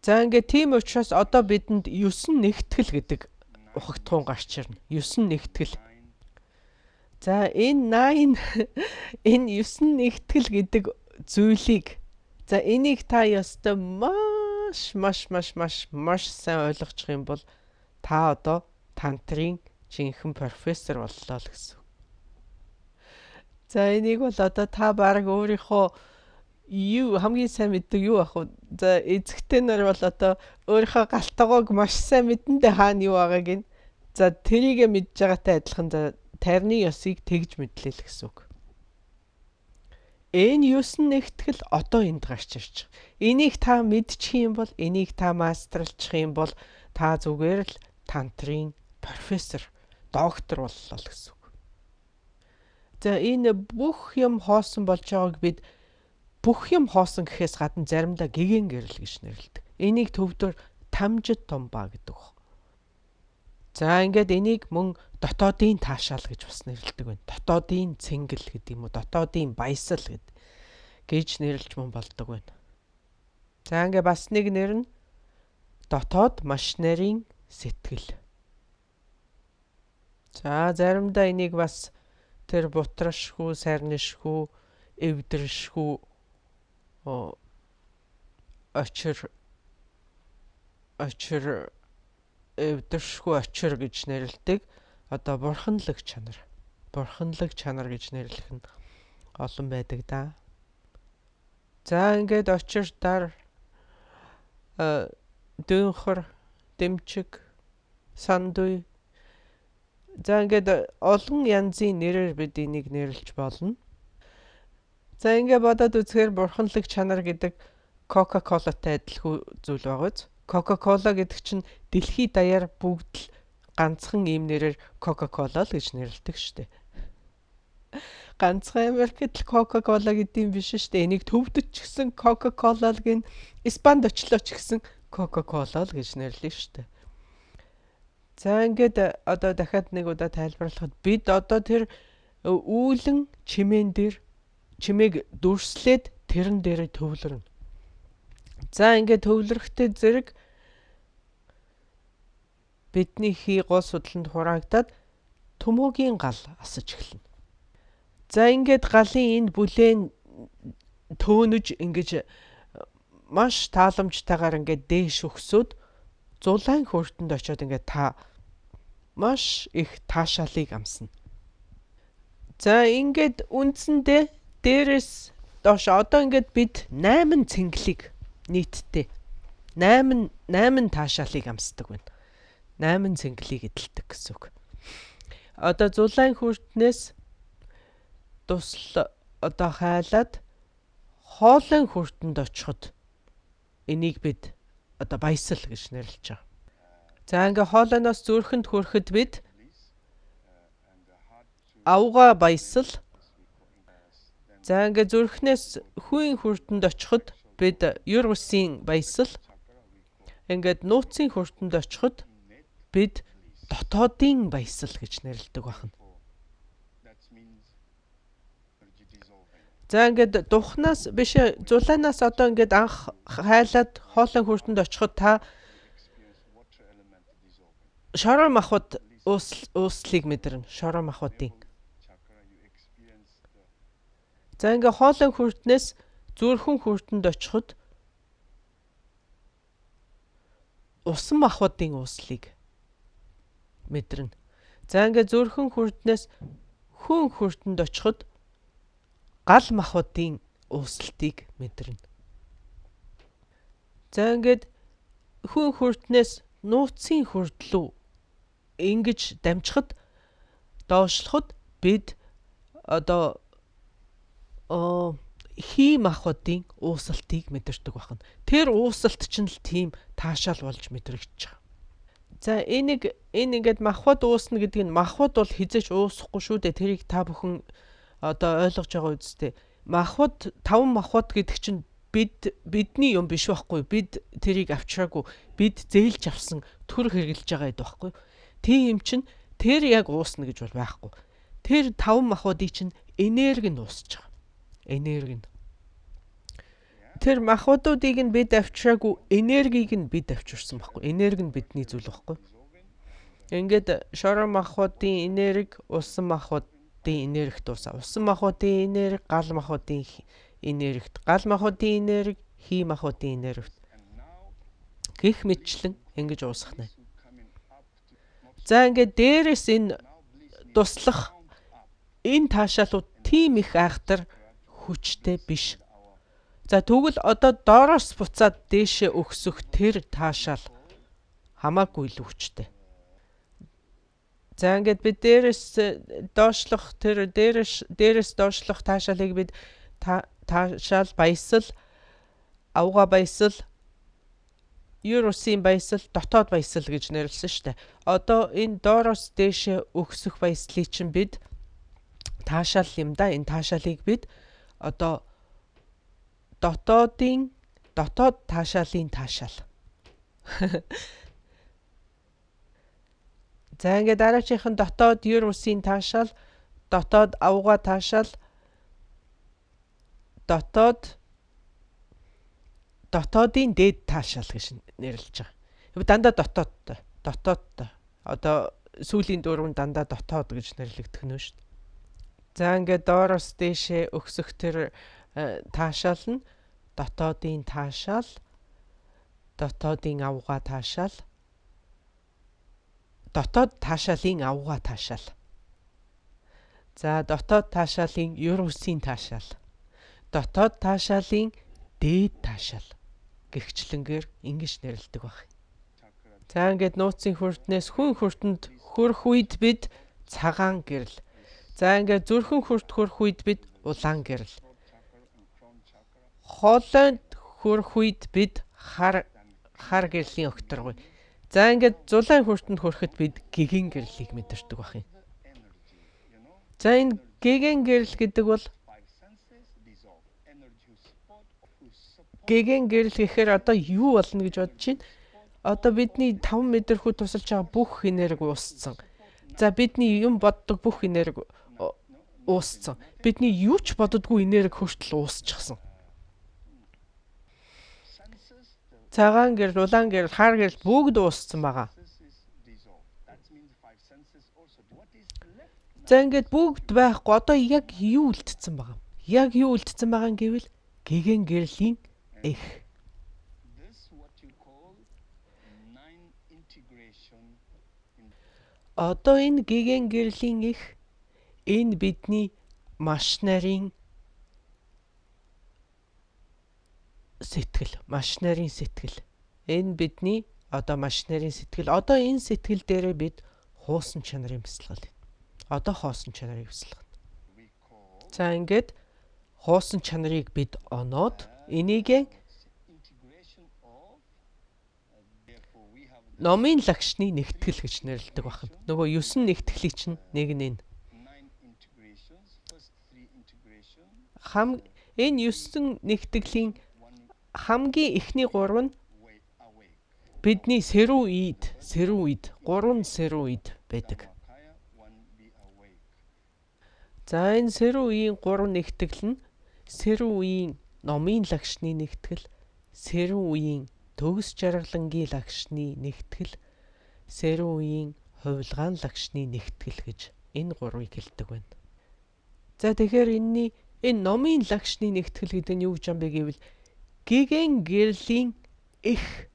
За ингээд тийм учраас одоо бидэнд 9 нэгтгэл гэдэг ухагтхуун гарч ирнэ. 9 нэгтгэл. За энэ 9 нэгтгэл гэдэг зүйлийг энийг та ёстой маш сайн ойлгочих юм бол та одоо тантрын жинхэнэ профессор боллоо л гэсэн. За энийг бол одоо та баг өөрийнхөө хамгийн сайн мэддэг юу ах вэ? За эзэгтэй нар бол одоо өөрийнхөө галтгоог маш сайн мэдэндээ хаана юу байгааг нь. За тэрийг мэдж байгаатай адилхан тайрны ёсыг тэгж мэдлээ л гэсэн үг. Энэ 9 нэгтгэл одоо энд гарч ирж байгаа. Энийг та мэдчих юм бол, энийг та мастерлчих юм бол та зүгээр л тантрын профессор, доктор боллоо л гэсэн үг. За энэ бүх юм хоосон болж байгааг бид бүх юм хоосон гэхээс гадна заримдаа гэгэн гэрэл гэж нэрлэдэг. Энийг төвдөр тамжид томбаа гэдэг. За ингээд энийг мөн дотоодын таашаал гэж бас нэрлэдэг байна. Дотоодын цэнгэл гэдэг юм уу, дотоодын баясал гэж нэрлэж мөн болдог байна. За ингээд бас нэг нэр нь дотоод маш нарийн сэтгэл. За заримдаа энийг бас тэр бутрашгүй, сарнишгүй, эвдршгүй очир гэж нэрлэдэг. Одоо бурханлаг чанар гэж нэрлэх нь олон байдаг да. За ингээд очирдаар дөнхөр, дэмчиг, сандуй. За ингээд олон янзын нэрээр бид энийг нэрлэж болно. За ингээд бодоод үзэхээр бурханлаг чанар гэдэг Кока-Колатай адилхан зүйл байгаа. Кока-Кола гэдэг чинь дэлхийд даяар бүгд л ганцхан ийм нэрээр Кока-Кола л гэж нэрлэдэг шүү дээ. Ганцхан Америкт л Кока-Кола гэдэг юм биш шүү дээ. Энийг төвдөд ч гэсэн Кока-Кола л гин, Испанд очлоо ч гэсэн Кока-Кола л гэж нэрлэв шүү дээ. За ингээд одоо дахиад нэг удаа тайлбарлахад бид одоо тэр үүлэн чимээн дээр чимээг дүрслээд тэрэн дээр төвлөрнө. За ингээд төвлөрөхтэй зэрэг бидний хий гол судланд хураагдаад төмөөгийн гал асаж эхэлнэ. За ингээд галын энд бүлээн төөнөж ингэж маш тааламжтайгаар ингээд дээш өгсөд зулайн хүртэнд очиод ингээд та маш их таашаалыг амсна. За ингээд үндсэндээ дээрээс доош одоо ингээд бид 8 цэнгэлийг нийтдээ 8 таашаалыг амсдаг байна. 8 цэнгэлийг эдэлдэг гэсэн үг. Одоо зулайн хүртнээс одоо хайлаад хоолойн хүртэнд очиход энийг бид одоо баясал гэж нэрлэж байгаа. За ингээ хоолойноос зүрхэнд хүрэхэд бид авга баясал. За ингээ зүрхнээс хүйн хүртэнд очиход бид юр усын баясал. Ингээд нууцын хүртэнд очиход бид дотоодын баясал гэж нэрлэдэг байна. За ингээд духнаас биш зулайнаас одоо ингээд анх хайлаад хоолойн хүртэнд очиход та шороо махбод ууслыг мэдэрнэ. Шороо махбодын. За ингээ хоолой хүртнээс зүрхэн хүртэнд очиход усан махбодын ууслыг мэдэрнэ. За ингээ зүрхэн хүртнээс хүн хүртэнд очиход гал махбодын ууслтыг мэдэрнэ. За ингээд хүн хүртнээс нууцын хүртлүү ингэж дамжихад доошлоход бид одоо хий махбодын уусалтыг мэдэрдэг байна. Тэр уусалт чинь л тийм таашаал болж мэдрэгдэж байгаа. За энэ ингээд махбод уусна гэдэг нь махбод бол хизэж уусахгүй шүү дээ. Тэрийг та бүхэн одоо ойлгож байгаа үсттэй. Махбод 5 махбод гэдэг чинь бидний юм биш байхгүй. Бид тэрийг авчираагүй. Бид зээлж авсан төр хэрглэж байгаа гэдэг байхгүй. Тийм чинь тэр яг уусна гэж бол байхгүй. Тэр 5 махбодыг чинь энерги нь уусч байгаа. Энерги нь. Тэр махбодуудыг нь бид авчираагүй, энергийг нь бид авчирсан байхгүй. Энерги нь бидний зүйл байхгүй. Ингээд шороо махбодын энерги, усан махбодын энергит уусаа. Усан махбодын энерги, гал махбодын энергит, гал махбодын энерги, хий махбодын энергит. Гэх мэтчлэн ингэж уусгах нэ. За ингээд дээрээс энэ туслах энэ таашаалууд тийм их айхтар хүчтэй биш. За тэгвэл одоо доороос буцаад дээшээ өгсөх тэр таашаал хамаагүй л хүчтэй. За ингээд бид дээрээс доошлох тэр дээрээс доошлох таашаалыг бид таашаал баясал, авга баясал, Юрусын баясал, дотоод баясал гэж нэрлсэн шүү дээ. Одоо энэ доороос дээшээ өгсөх баяслыг чинь бид таашаал юм да. Энэ таашаалыг бид одоо дотоод таашаалын таашаал. За ингээд дараачихын дотоод Юрусын таашаал, дотоод авга таашаал, дотоодын дээд таашаал гэж нэрлэж байгаа. Дандаа дотоодтой. Одоо сүүлийн дөрөв дандаа дотоод гэж нэрлэгдэх нь шүү дээ. За ингээд доороос дээшээ өгсөх тэр таашаал нь дотоодын таашаал, дотоодын авга таашаал, дотоод таашаалын авга таашаал. За дотоод таашаалын Юрусын таашаал, дотоод таашаалын дээд таашаал гэгчлэнгээр ингэж нэрлэдэг баг. За ингээд нууцын хүртнээс хүн хүртэнд хүрэх үед бид цагаан гэрэл. За ингээд зүрхэн хүрэх үед бид улаан гэрэл. Хоолойд хүрэх үед бид хар гэрлийн өгтөргүй. За ингээд зулаан хүртэнд хүрэхэд бид гэгэн гэрлийг мэдэрдэг баг юм. За энэ гэгэн гэрэл гэдэг бол гэгэн гэрэл гэхээр одоо юу болно гэж бодож байна? Одоо бидний 5 мэдрэхүй тусалж байгаа бүх энерги уусцсан. За бидний юм боддог бүх энерги уусцсан. Бидний юу ч боддоггүй энерги хүртэл уусчихсан. Цагаан гэрэл, улаан гэрэл, хар гэрэл бүгд уусцсан байгаа. За ингээд бүгд байхгүй одоо яг юу үлдсэн байгаа? Яг юу үлдсэн байгаа гэвэл гэгэн гэрлийн их. Одоо энэ гэгэн гэрлийн их энэ бидний маш нарийн сэтгэл. Энэ бидний одоо маш нарийн сэтгэл. Одоо энэ сэтгэл дээрээ бид хуусан чанарын бясалгал. Одоо хоосон чанарыг бясалгана. За ингээд хоосон чанарыг бид оноод энийг номын лагшны нэгтгэл гэж нэрлэдэг байна. Нөгөө 9 нэгтгэлийг чинь нэг нь энэ. Энэ 9 нэгтгэлийн хамгийн эхний 3 нь бидний сэрүүн үед 3 сэрүүн үед байдаг. За энэ сэрүүн үеийн 3 нэгтгэл нь сэрүүн үеийн номын лагшны нэгтгэл, сэрүүн үеийн төгс жаргалангийн лагшны нэгтгэл, сэрүүн үеийн хувилгаан лагшны нэгтгэл гэж энэ 3-ыг хэлдэг байна. За тэгэхээр энэний Энэ номын лагшны нэгтгэл гэдэг нь юу гэж юм бэ гэвэл гэгэн гэрлийн их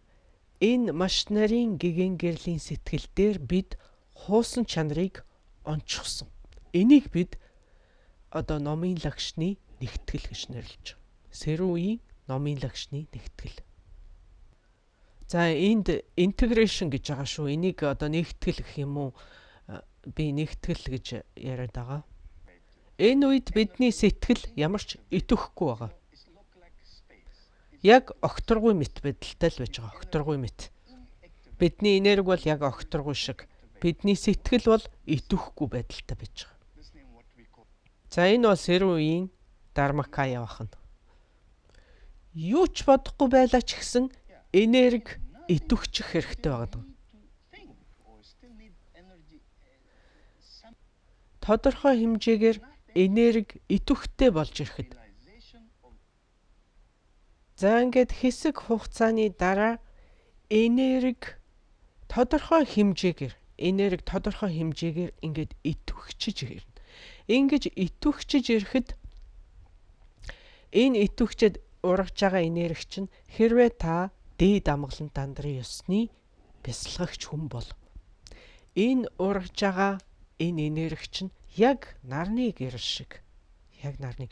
энэ маш нарийн гэгэн гэрлийн сэтгэл дээр бид хуусан чанарыг онцгсон. Энийг бид одоо номын лагшны нэгтгэл гэж нэрлэж байна. Сэрүүн үеийн номын лагшны нэгтгэл. За энд integration гэж байгаа шүү. Энийг одоо нэгтгэл гэх юм уу? Би нэгтгэл гэж яриад байгаа. Энэ үед бидний сэтгэл ямар ч итгэхгүй байгаа. Яг огторгүй мэт байдалтай л байж байгаа. Огторгүй мэт. Бидний энерги бол яг огторгүй шиг. Бидний сэтгэл бол итгэхгүй байдалтай байж байгаа. За энэ бол сэрүүн үеийн Dharmakaya бахан. Юу ч бодохгүй байлаа ч гэсэн энерги итгэвчих хэрэгтэй байгаа. Тодорхой хэмжээгээр энерги идэвхтэй болж ирэхэд. За ингээд хэсэг хугацааны дараа энерги тодорхой хэмжээгээр ингээд идэвхчиж ирнэ. Ингэж идэвхчиж ирэхэд энэ идэвхчэд ургаж байгаа энерги чинь хэрвээ та дээд амгалан дандрын ёсны бясалгагч хүн бол энэ ургаж байгаа энэ энерги чинь яг нарны гэрэл шиг. Яг нарны.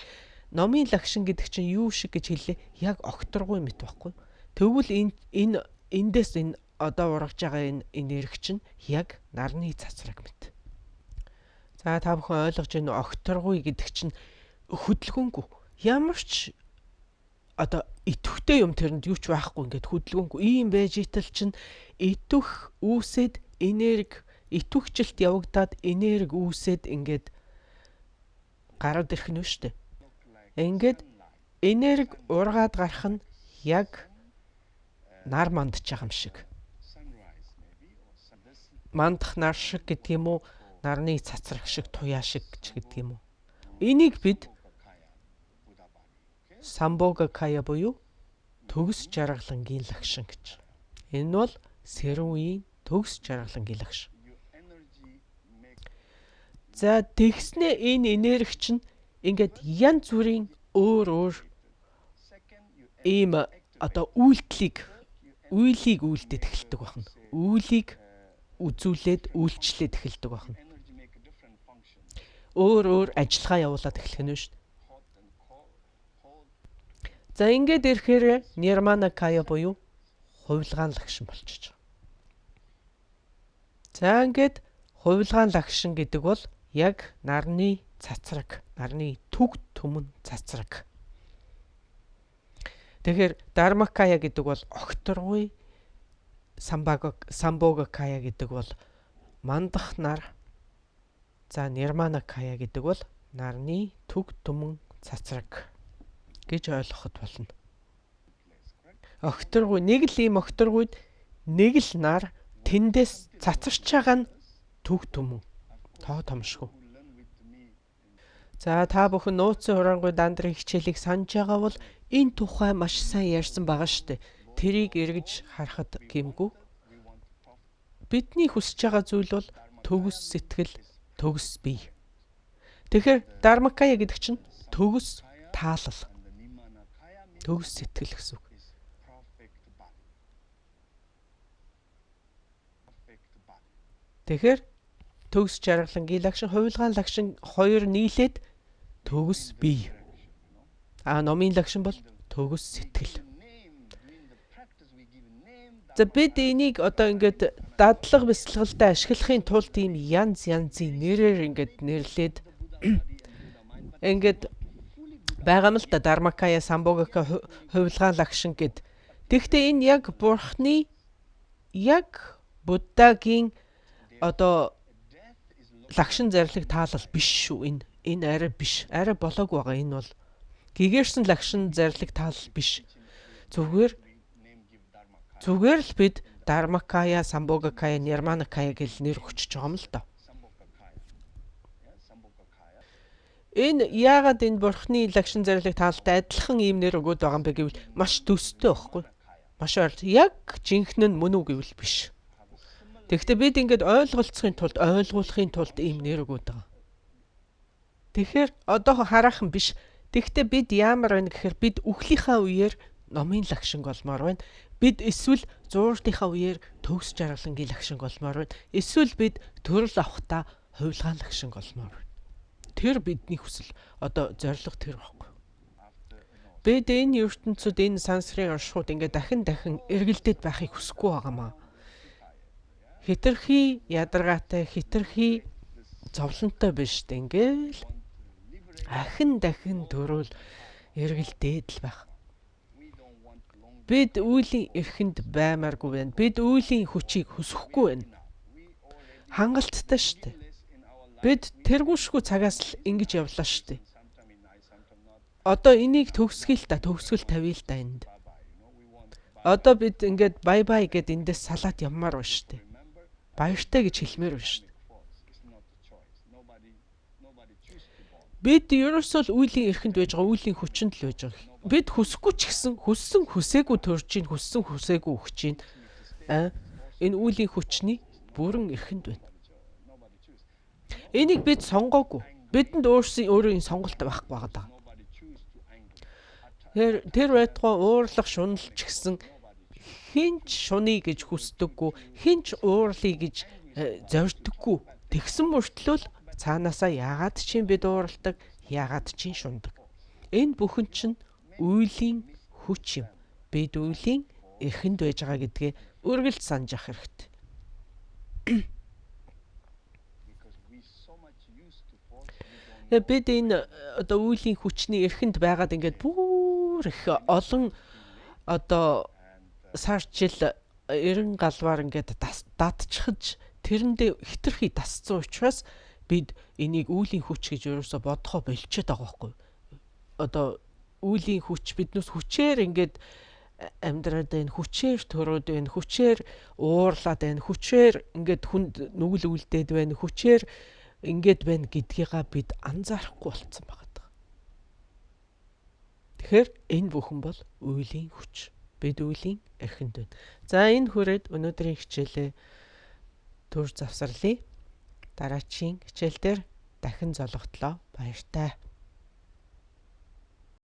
Номын лагшин гэдэг чинь юу шиг гэж хэллээ? Яг огторгүй мэт байхгүй. Тэгвэл энэ эндээс энэ одоо ургаж байгаа энэ энерги чинь яг нарны цацраг мэт. За та бүхэн ойлгож байна уу? Огторгүй гэдэг чинь хөдөлгөөнгүй. Ямар ч одоо идэвхтэй юм тэрэнд юу ч байхгүй ингээд хөдөлгөөнгүй. Ийм байж итэл чинь идэвх үүсэд энерги идэвхжилт явагдаад энерги үүсэд ингээд гараад ирэх нь шүү дээ. Ингээд энерги ургаад гарах нь яг нар мандж байгаа юм шиг. Мандах нар шиг гэдэг юм уу? Нарны цацраг шиг, туяа шиг гэдэг юм уу? Энийг бид Sambhogakaya буюу төгс жаргалангийн лагшин гэж. Энэ бол сэрүүн үеийн төгс жаргалангийн лагшин. За тэгснэ энэ энерги чинь ингээд янз бүрийн өөр ийм одоо үйлдэлийг үйлдэж эхэлдэг байна. Үйлийг үзүүлээд үйлчлээд эхэлдэг байна. Өөр ажиллагаа явуулаад эхлэх нь шүү дээ. За ингээд ирэхээр Nirmanakaya буюу хувилгаан лагшин болчихж байгаа. За ингээд хувилгаан лагшин гэдэг бол яг нарны цацраг, нарны төг түмэн цацраг. Тэгэхээр Dharmakaya гэдэг бол огторгүй, Sambhogakaya гэдэг бол мандах нар. За Nirmanakaya гэдэг бол нарны төг түмэн цацраг гэж ойлгоход болно. Огторгүй, нэг л ийм огторгүйд нэг л нар тэндээс цацарч байгаа нь төг түмэн. Тоо томшгүй. За та бүхэн нууцын хураангуй дандрын хичээлийг санаж байгаа бол энэ тухай маш сайн ярьсан байгаа шүү дээ. Тэрийг эргэж харахад гэмгүй. Бидний хүсэж байгаа зүйл бол төгс сэтгэл, төгс бие. Тэгэхээр Dharmakaya гэдэг чинь төгс таалал. Төгс сэтгэл гэсэн үг. Тэгэхээр төгс жаргалангийн лагшин, хувилгаан лагшин хоёр нийлээд төгс бие. Номын лагшин бол төгс сэтгэл. За бид энийг одоо ингээд дадлага бясалгалтай ашиглахын тулд ийм янзын нэрээр ингээд нэрлээд ингээд байгаа юм л да. Dharmakaya, Sambhogakaya, хувилгаан лагшин гэд. Тэгэхдээ энэ яг Бурхны яг Буддагийн одоо лагшин зарлиг таалал биш шүү. Энэ арай биш. Арай болоог байгаа. Энэ бол гэгэрсэн лагшин зарлиг таалал биш. Зүгээр л бид Dharmakaya, Sambhogakaya, Nirmanakaya гэл нэр өгчөж байгаа юм л да. Энэ яагаад энэ Бурхны лагшин зарлиг таалалтай адилхан ийм нэр өгöd байгаа юм бэ гэвэл маш төстэй байхгүй. Маш яг жинхэнэ нь мөн үү гэвэл биш. Тэгэхдээ бид ингээд ойлгуулахын тулд ийм нэр өгöd байгаа. Тэгэхээр одоо хараахан биш. Тэгэхдээ бид яамар байна гэхээр бид үхлийнхаа үеэр номын лагшинг болмоор байна. Бид эсвэл зууртынхаа үеэр төгс жаргалангийн лагшинг болмоор байна. Эсвэл бид төрөл авахта хувилгаан лагшинг болмоор байна. Тэр бидний хүсэл одоо зорилго тэр байхгүй. Бид энэ ертөнцид энэ сансрын оршууд ингээд дахин эргэлдээд байхыг хүсэхгүй байгаамаа. Хитрхи ядаргаатай, хитрхи зовлонтой биш дээ. Ингээл дахин төрөөл эргэлдээд л байх. Бид үеийн эрхэнд баймааргүй байна. Бид үеийн хүчийг хүсэхгүй байна. Хангалттай шүү дээ. Бид тэргүүшгүй цагаас л ингэж явлаа шүү дээ. Одоо энийг төгсгөл тавья л да энд. Одоо бид ингээд бай гэд эндээс салаад явмаар байна шүү дээ. Баяртай гэж хэлмээр байна шүү дээ. Бид ерөөсөө үеийн эрхэнд байж байгаа, үеийн хүчинд л байж байгаа. Бид хүсэхгүй ч гэсэн хүссэн хүсээгүй төрж чинь, хүссэн хүсээгүй өгч чинь. Энэ үеийн хүчний бүрэн эрхэнд байна. Энийг бид сонгоогүй. Бидэнд өөрийн сонголт байхгүй байгаа. Тэр байтугай уурлах, шуналж гисэн хинч шуны гэж хүсдэггүй, хинч уурлыг гэж зорддоггүй. Тэгсэн мөртлөө цаанаасаа яагаад чинь бид уурладаг, яагаад чинь шундаг. Энэ бүхэн чинь үеийн хүч юм. Бид үеийн эрхэнд байж байгаа гэдгээ үргэлж санаж ах хэрэгтэй. Бид энэ одоо үеийн хүчний эрхэнд байгаад ингээд бүр их олон одоо сар жил 90 галваар ингээд датчихж тэрэндээ хитрхи дасцсан учраас бид энийг үеийн хүч гэж ерөөсө бодохоо болчиход байгаа байхгүй. Одоо үеийн хүч биднээс хүчээр ингээд амьдраад байна, хүчээр төрөөд байна, хүчээр уурлаад байна, хүчээр ингээд хүнд нүгэл үлдээд байна, хүчээр ингээд байна гэдгийгээ бид анзаарахгүй болцсон байгаа. Тэгэхээр энэ бүхэн бол үеийн хүч. Бид үеийн эрхэнд байна. За энэ хүрээд өнөөдрийн хичээлээ төр завсарлая. Дараачийн хичээл дээр дахин золготлоо. Баяртай.